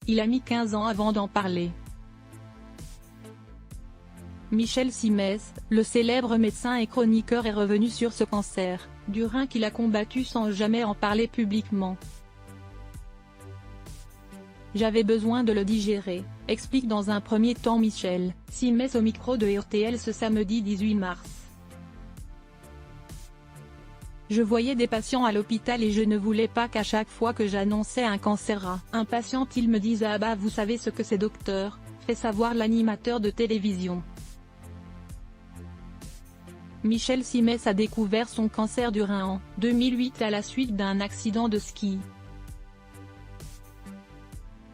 il a mis 15 ans avant d'en parler. Michel Simès, le célèbre médecin et chroniqueur est revenu sur ce cancer du rein qu'il a combattu sans jamais en parler publiquement. J'avais besoin de le digérer, explique dans un premier temps Michel Simès au micro de RTL ce samedi 18 mars. Je voyais des patients à l'hôpital et je ne voulais pas qu'à chaque fois que j'annonçais un cancer à un patient ils me disent « Ah bah vous savez ce que c'est docteur », fait savoir l'animateur de télévision. Michel Simès a découvert son cancer du rein en 2008 à la suite d'un accident de ski.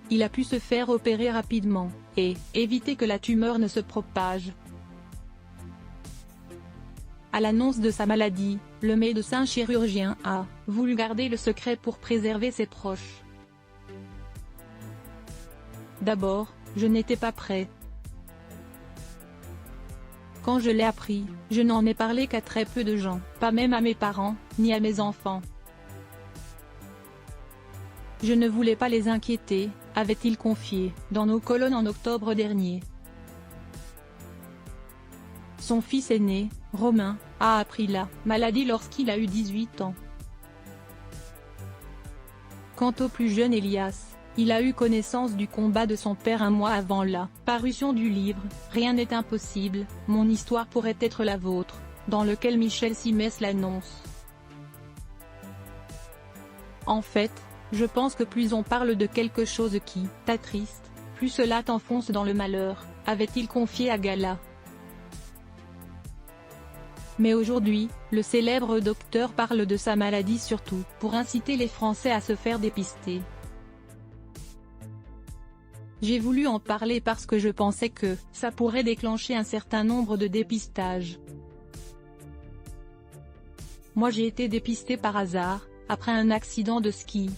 Il a pu se faire opérer rapidement, et éviter que la tumeur ne se propage. À l'annonce de sa maladie, le médecin chirurgien a voulu garder le secret pour préserver ses proches. D'abord, je n'étais pas prêt. Quand je l'ai appris, je n'en ai parlé qu'à très peu de gens, pas même à mes parents, ni à mes enfants. Je ne voulais pas les inquiéter, avait-il confié, dans nos colonnes en octobre dernier. Son fils aîné, Romain, a appris la maladie lorsqu'il a eu 18 ans. Quant au plus jeune Elias, il a eu connaissance du combat de son père un mois avant la parution du livre « Rien n'est impossible, mon histoire pourrait être la vôtre », dans lequel Michel Simès l'annonce. En fait, je pense que plus on parle de quelque chose qui t'attriste, plus cela t'enfonce dans le malheur, avait-il confié à Gala. Mais aujourd'hui, le célèbre docteur parle de sa maladie surtout pour inciter les Français à se faire dépister. J'ai voulu en parler parce que je pensais que ça pourrait déclencher un certain nombre de dépistages. Moi j'ai été dépistée par hasard, après un accident de ski.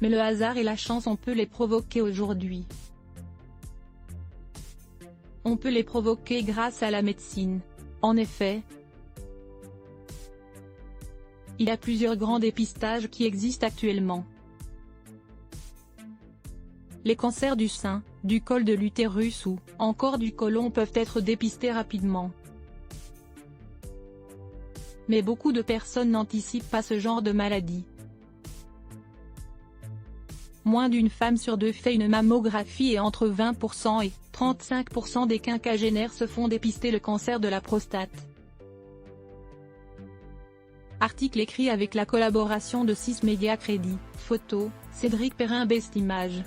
Mais le hasard et la chance on peut les provoquer aujourd'hui. On peut les provoquer grâce à la médecine. En effet, il y a plusieurs grands dépistages qui existent actuellement. Les cancers du sein, du col de l'utérus ou encore du côlon peuvent être dépistés rapidement. Mais beaucoup de personnes n'anticipent pas ce genre de maladie. Moins d'une femme sur deux fait une mammographie et entre 20% et 35% des quinquagénaires se font dépister le cancer de la prostate. Article écrit avec la collaboration de 6 Médias Crédit, photo, Cédric Perrin Best Images.